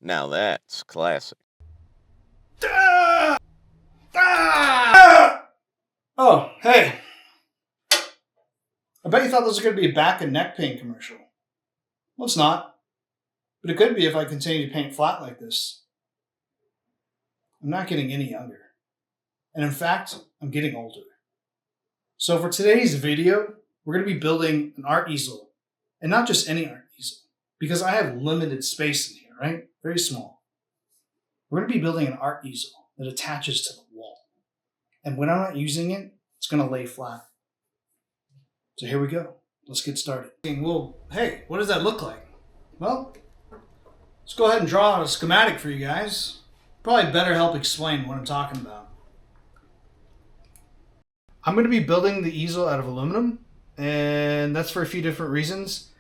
Now that's classic. Ah! Ah! Oh, hey. I bet you thought this was going to be a back and neck paint commercial. Well, it's not. But it could be if I continue to paint flat like this. I'm not getting any younger. And in fact, I'm getting older. So for today's video, we're going to be building an art easel. And not just any art easel. Because I have limited space in here, right? Very small. We're going to be building an art easel that attaches to the wall. And when I'm not using it, it's going to lay flat. So here we go. Let's get started. Well, hey, what does that look like? Well, let's go ahead and draw out a schematic for you guys. Probably better help explain what I'm talking about. I'm going to be building the easel out of aluminum, and that's for a few different reasons.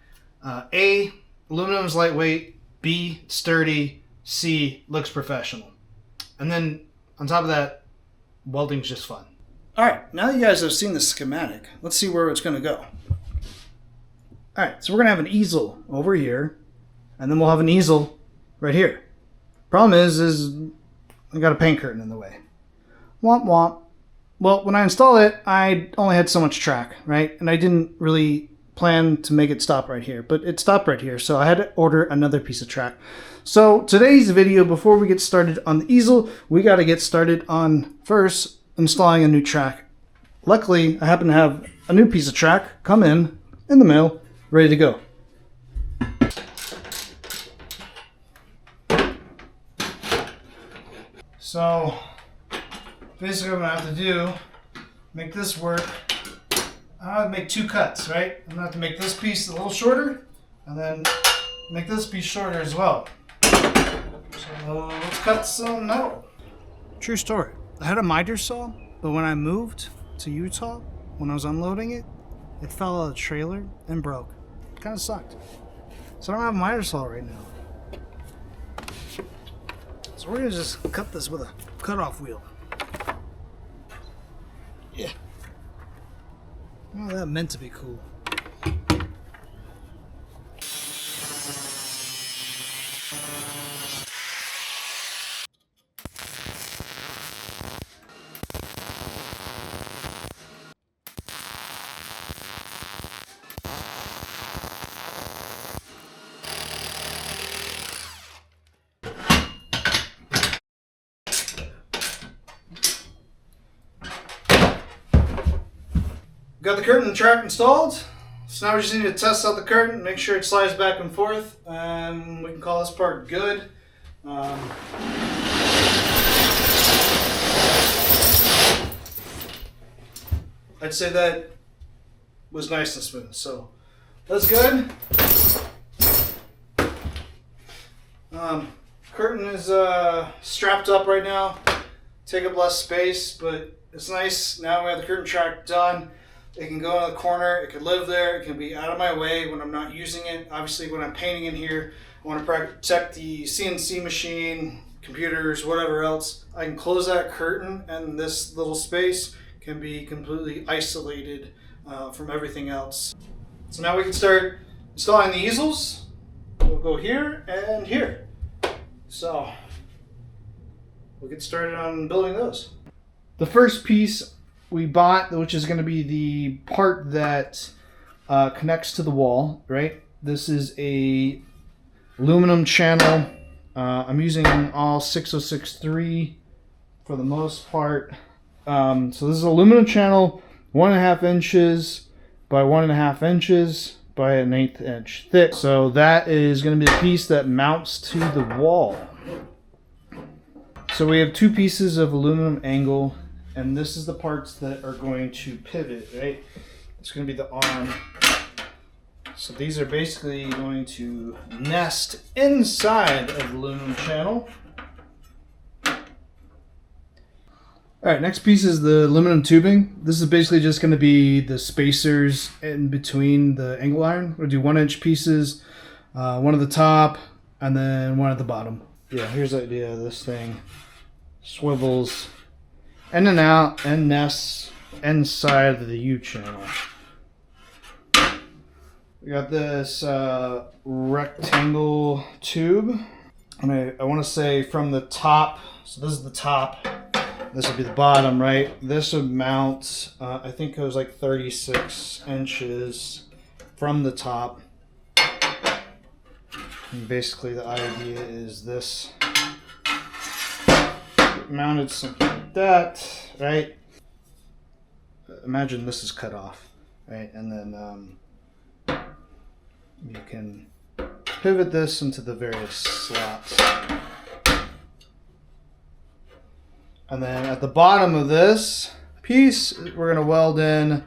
A, aluminum is lightweight. B, sturdy. C, looks professional. And then on top of that, welding's just fun. Alright, now that you guys have seen the schematic, let's see where it's going to go. Alright, so we're going to have an easel over here, and then we'll have an easel right here. Problem is I got a paint curtain in the way. Womp womp. Well, when I installed it, I only had so much track, right? And I didn't really plan to make it stop right here, but it stopped right here, so I had to order another piece of track. So today's video, before we get started on the easel, we got to get started on first installing a new track. Luckily, I happen to have a new piece of track come in the mail, ready to go. So basically what I have to do, make this work, I have to make two cuts, right? I'm going to have to make this piece a little shorter, and then make this piece shorter as well. So let's cut some metal. True story. I had a miter saw, but when I moved to Utah, when I was unloading it, it fell out of the trailer and broke. It kind of sucked. So I don't have a miter saw right now. So we're going to just cut this with a cutoff wheel. Yeah. Well, that meant to be cool. Got the curtain and track installed, so now we just need to test out the curtain, make sure it slides back and forth, and we can call this part good. I'd say that was nice and smooth, so that's good. Curtain is strapped up right now, take up less space, but it's nice. Now we have the curtain track done. It can go in the corner, it can live there, it can be out of my way when I'm not using it. Obviously when I'm painting in here, I want to protect the CNC machine, computers, whatever else. I can close that curtain and this little space can be completely isolated from everything else. So now we can start installing the easels. We'll go here and here. So we'll get started on building those. The first piece we bought, which is going to be the part that connects to the wall, right? This is a aluminum channel. I'm using all 606.3 for the most part. So this is an aluminum channel, 1.5 inches by 1.5 inches by 1/8 inch thick. So that is going to be the piece that mounts to the wall. So we have two pieces of aluminum angle, and this is the parts that are going to pivot, right? It's going to be the arm. So these are basically going to nest inside of the aluminum channel. All right, next piece is the aluminum tubing. This is basically just going to be the spacers in between the angle iron. We're going to do 1-inch pieces, one at the top, and then one at the bottom. Yeah, here's the idea of this thing. Swivels in and out and nests inside of the U channel. We got this rectangle tube. And I want to say from the top, so this is the top, this would be the bottom, right? This would mount, I think it was like 36 inches from the top. And basically the idea is this mounted something like that, right? Imagine this is cut off, right? And then you can pivot this into the various slots. And then at the bottom of this piece, we're going to weld in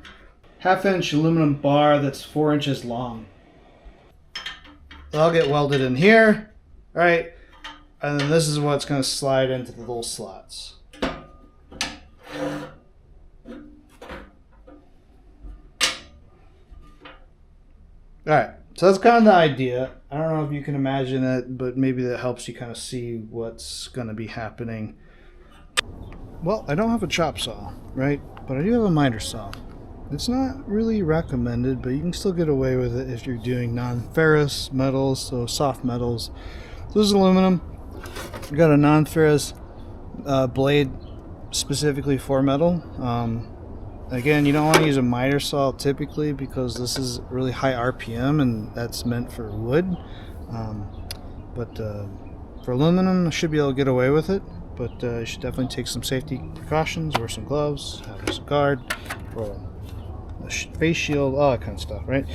1/2 inch aluminum bar that's 4 inches long. That'll get welded in here, right? And then this is what's going to slide into the little slots. Alright, so that's kind of the idea. I don't know if you can imagine it, but maybe that helps you kind of see what's going to be happening. Well, I don't have a chop saw, right? But I do have a miter saw. It's not really recommended, but you can still get away with it if you're doing non-ferrous metals, so soft metals. So this is aluminum. We got a non-ferrous blade specifically for metal. Again, you don't want to use a miter saw typically because this is really high RPM and that's meant for wood. But for aluminum, I should be able to get away with it. But you should definitely take some safety precautions, wear some gloves, have a guard, or a face shield, all that kind of stuff, right?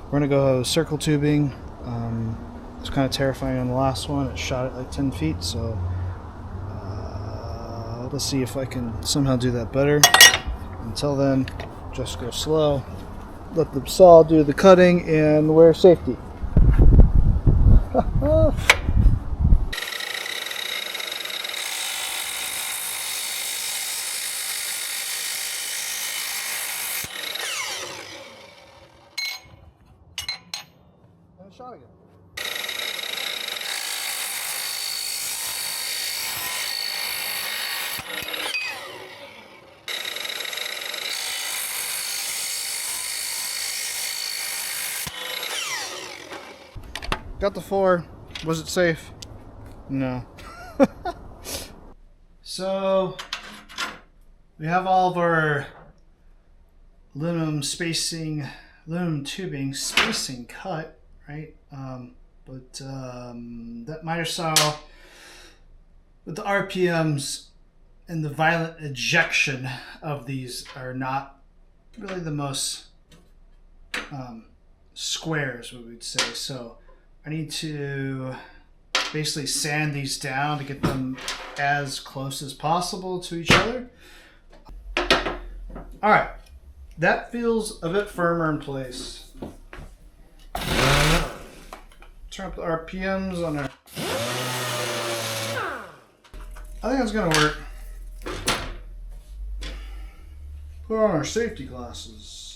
We're going to go circle tubing. It's kind of terrifying on the last one. It shot at like 10 feet, so let's see if I can somehow do that better. Until then, just go slow. Let the saw do the cutting and wear safety. And shot again. Got the 4. Was it safe? No. So we have all of our aluminum tubing spacing cut, right? But that miter saw with the RPMs and the violent ejection of these are not really the most squares, what we'd say. So I need to basically sand these down to get them as close as possible to each other. All right, that feels a bit firmer in place. Turn up the RPMs on our... I think that's gonna work. Put on our safety glasses.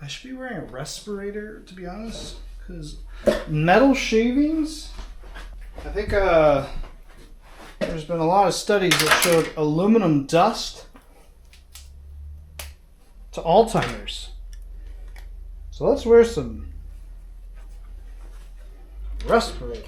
I should be wearing a respirator, to be honest, because metal shavings, I think there's been a lot of studies that showed aluminum dust to Alzheimer's. So let's wear some respirator.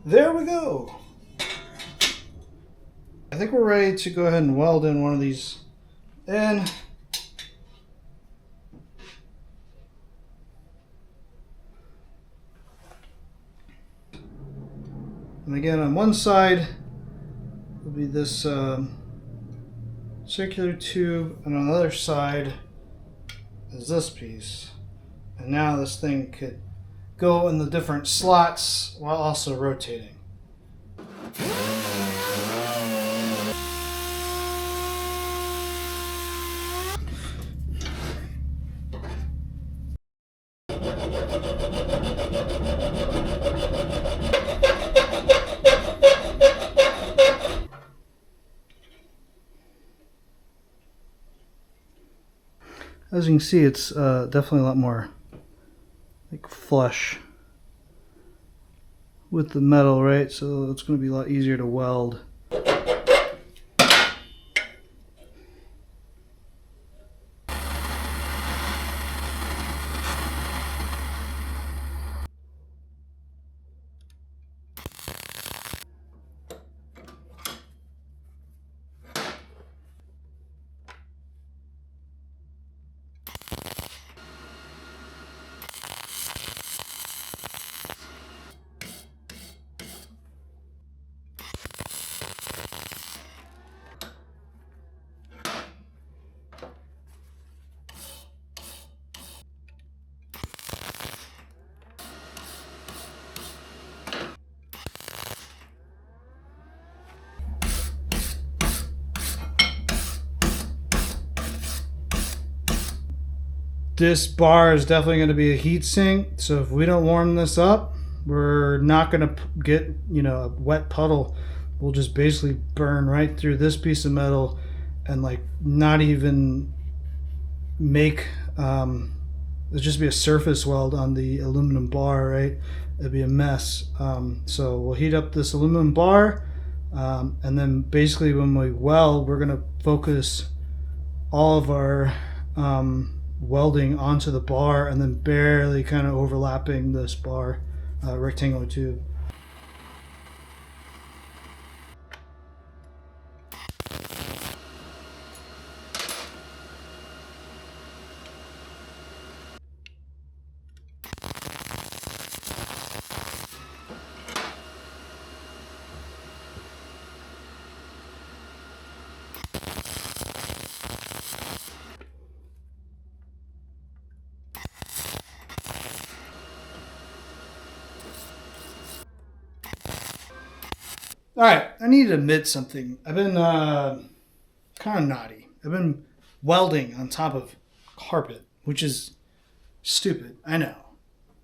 There we go. I think we're ready to go ahead and weld in one of these in. And again, on one side will be this circular tube, and on the other side is this piece. And now this thing could go in the different slots while also rotating. As you can see, it's definitely a lot more like flush with the metal, right? So it's going to be a lot easier to weld. This bar is definitely going to be a heat sink, so if we don't warm this up, we're not going to get, a wet puddle. We'll just basically burn right through this piece of metal and like not even make it'll just be a surface weld on the aluminum bar, right? It'd be a mess. So we'll heat up this aluminum bar, and then basically when we weld, we're going to focus all of our welding onto the bar and then barely kind of overlapping this bar rectangular tube. All right, I need to admit something. I've been kind of naughty. I've been welding on top of carpet, which is stupid. I know.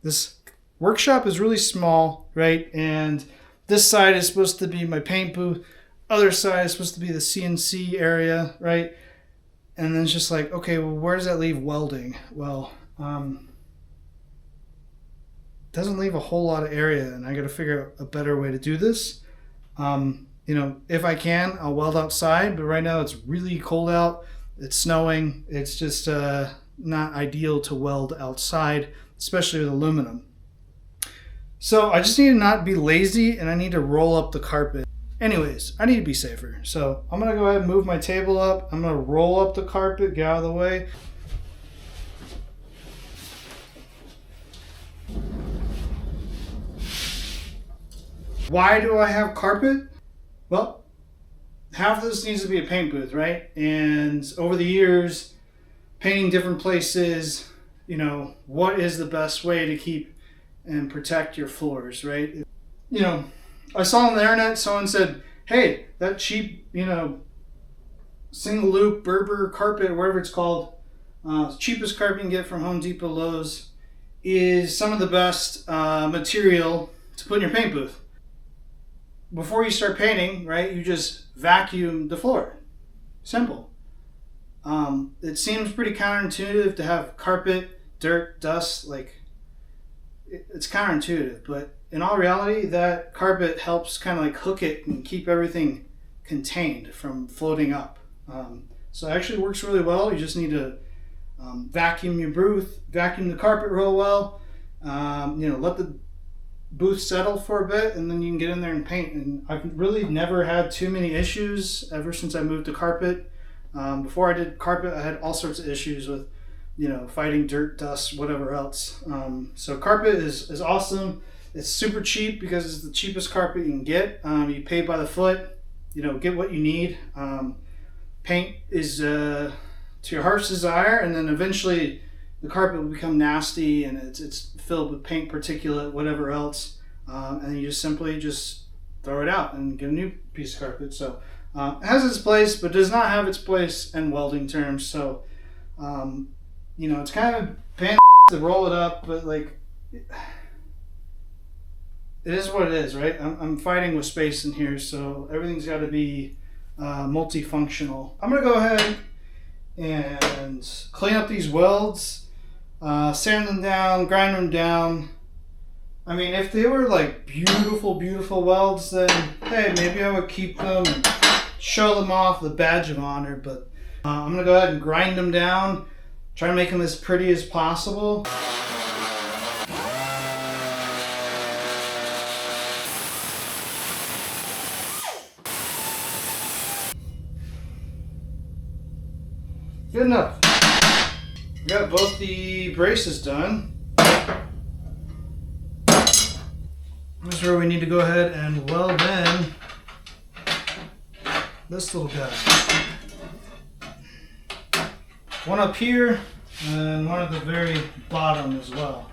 This workshop is really small, right? And this side is supposed to be my paint booth. Other side is supposed to be the CNC area, right? And then it's just like, okay, well, where does that leave welding? Well, doesn't leave a whole lot of area, and I got to figure out a better way to do this. If I can, I'll weld outside, but right now it's really cold out. It's snowing. It's just not ideal to weld outside, especially with aluminum. So I just need to not be lazy, and I need to roll up the carpet. Anyways, I need to be safer. So I'm going to go ahead and move my table up. I'm going to roll up the carpet, get out of the way. Why do I have carpet? Well, half of this needs to be a paint booth, right? And over the years, painting different places, what is the best way to keep and protect your floors, right? I saw on the internet, someone said, hey, that cheap, single loop Berber carpet, whatever it's called, cheapest carpet you can get from Home Depot, Lowe's, is some of the best material to put in your paint booth. Before you start painting, right, you just vacuum the floor. Simple. It seems pretty counterintuitive to have carpet, dirt, dust, it's counterintuitive, but in all reality, that carpet helps kind of like hook it and keep everything contained from floating up. So it actually works really well. You just need to vacuum your booth, vacuum the carpet real well, let the booth settle for a bit, and then you can get in there and paint. And I've really never had too many issues ever since I moved to carpet. Before I did carpet, I had all sorts of issues with fighting dirt, dust, whatever else. So carpet is awesome. It's super cheap because it's the cheapest carpet you can get. You pay by the foot, get what you need. Paint is to your heart's desire, and then eventually the carpet will become nasty and it's filled with paint particulate, whatever else, and then you just simply just throw it out and get a new piece of carpet. So it has its place, but does not have its place in welding terms. So it's kind of pain to roll it up, but like it is what it is, right? I'm fighting with space in here, so everything's got to be multifunctional. I'm gonna go ahead and clean up these welds, sand them down, grind them down. I mean, if they were like beautiful welds, then hey, maybe I would keep them and show them off, the badge of honor. But I'm gonna go ahead and grind them down, try to make them as pretty as possible. Good enough. We got both the braces done. This is where we need to go ahead and weld in this little guy. One up here and one at the very bottom as well.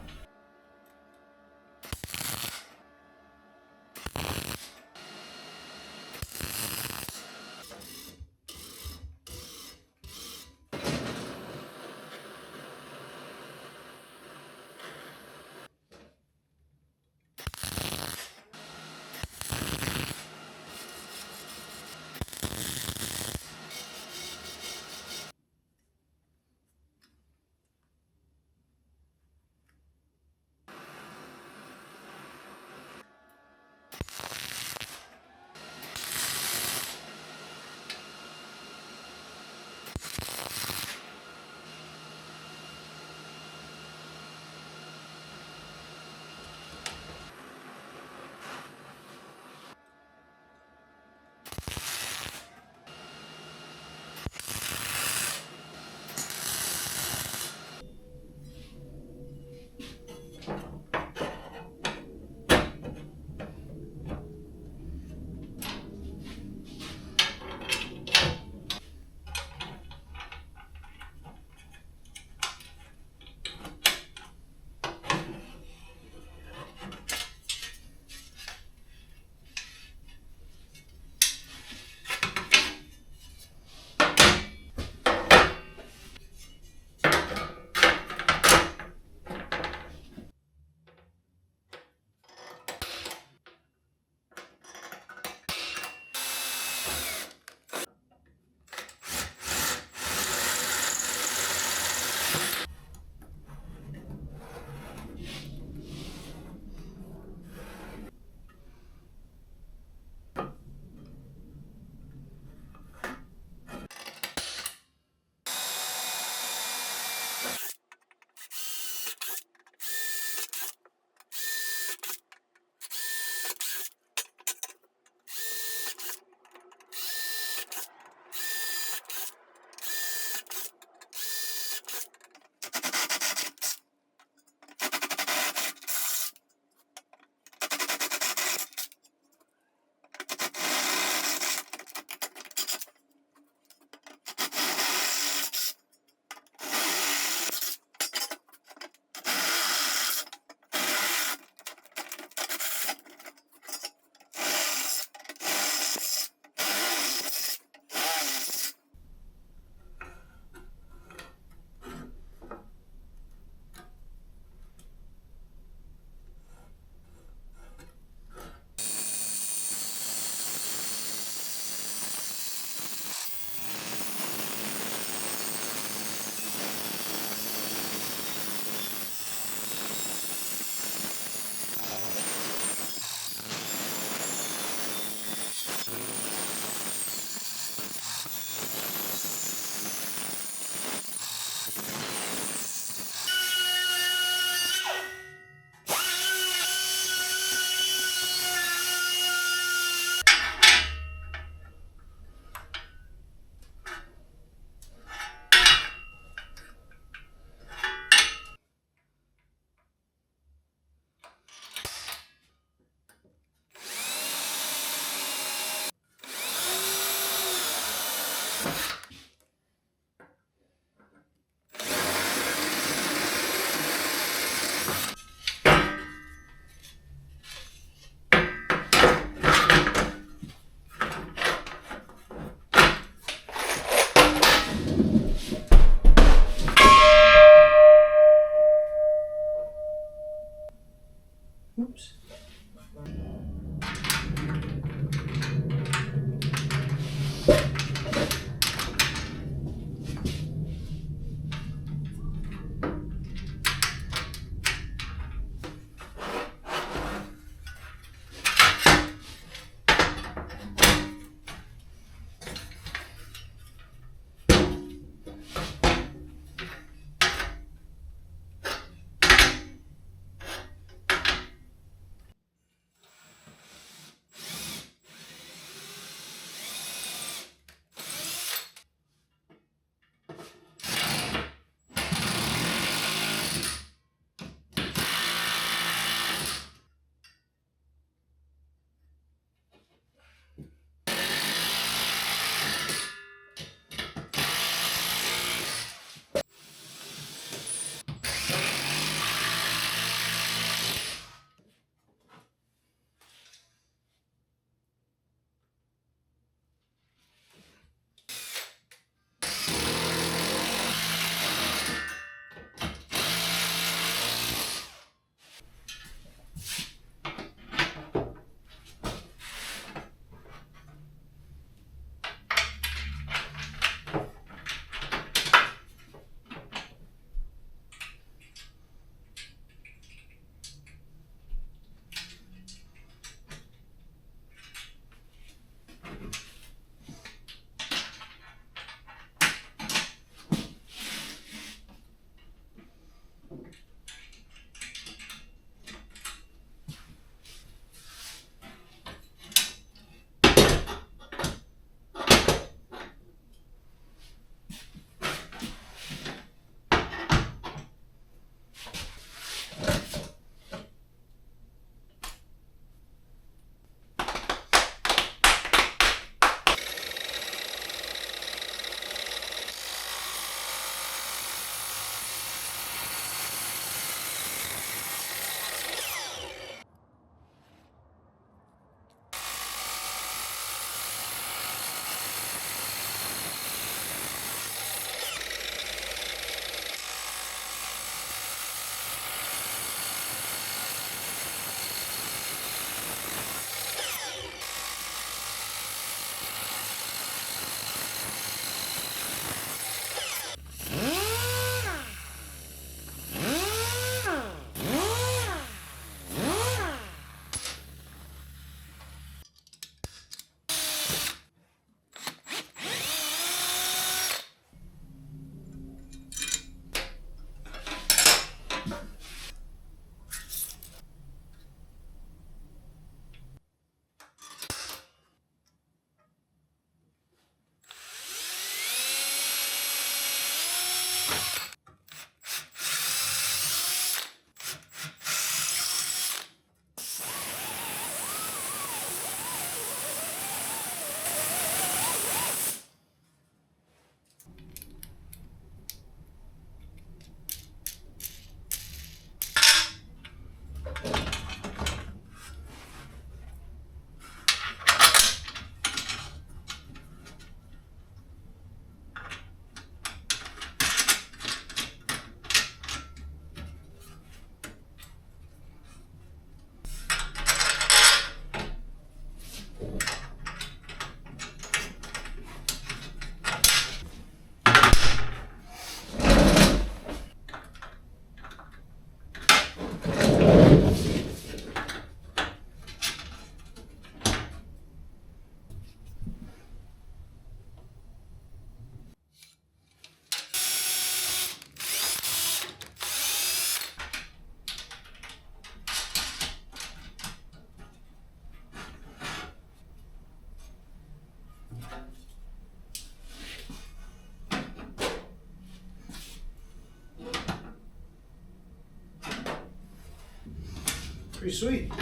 Pretty sweet.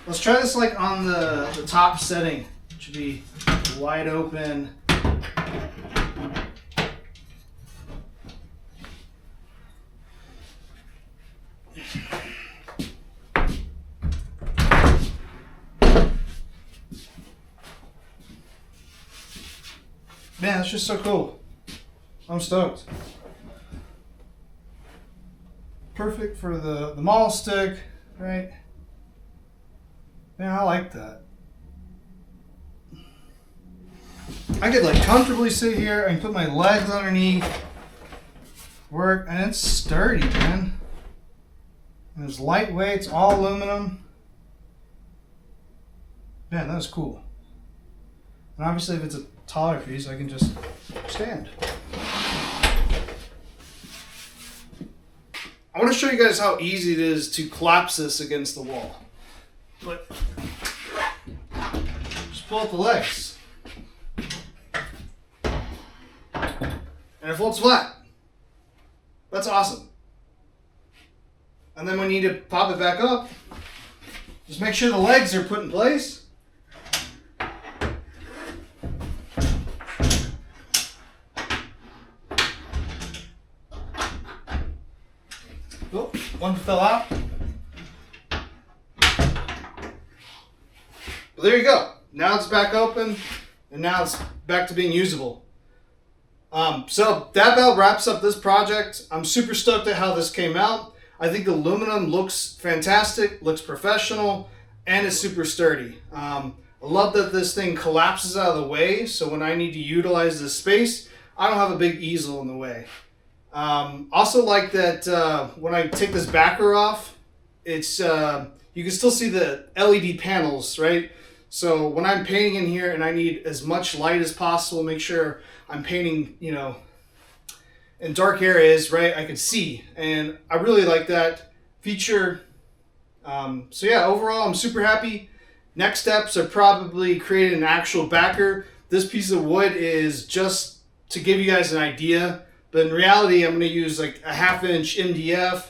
Let's try this like on the top setting. It should be wide open. Man, that's just so cool. I'm stoked. Perfect for the maul stick, right? Man, I like that. I could like comfortably sit here and put my legs underneath, work, and it's sturdy, man. And it's lightweight, it's all aluminum. Man, that's cool. And obviously if it's a taller piece, I can just stand. I want to show you guys how easy it is to collapse this against the wall. But just pull out the legs. And it folds flat. That's awesome. And then when you need to pop it back up, just make sure the legs are put in place. Oh, one fell out. But there you go. Now it's back open, and now it's back to being usable. So that about wraps up this project. I'm super stoked at how this came out. I think the aluminum looks fantastic, looks professional, and is super sturdy. I love that this thing collapses out of the way, so when I need to utilize this space, I don't have a big easel in the way. Also like that when I take this backer off, it's you can still see the LED panels, right? So when I'm painting in here and I need as much light as possible, make sure I'm painting, you know, in dark areas, right? I can see, and I really like that feature. So yeah, overall, I'm super happy. Next steps are probably creating an actual backer. This piece of wood is just to give you guys an idea, but in reality, I'm going to use like a 1/2 inch MDF,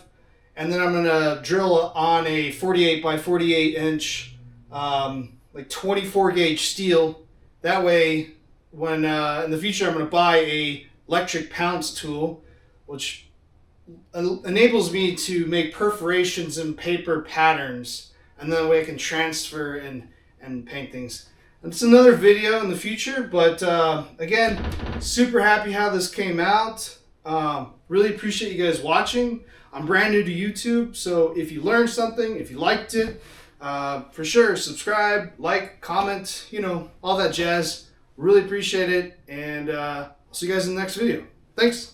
and then I'm going to drill on a 48 by 48 inch, like 24 gauge steel. That way, when in the future, I'm going to buy a electric pounce tool, which enables me to make perforations in paper patterns, and that way I can transfer and paint things. It's another video in the future, but again, super happy how this came out. Really appreciate you guys watching. I'm brand new to YouTube, so if you learned something, if you liked it, for sure subscribe, like, comment, you know, all that jazz. Really appreciate it, and I'll see you guys in the next video. Thanks.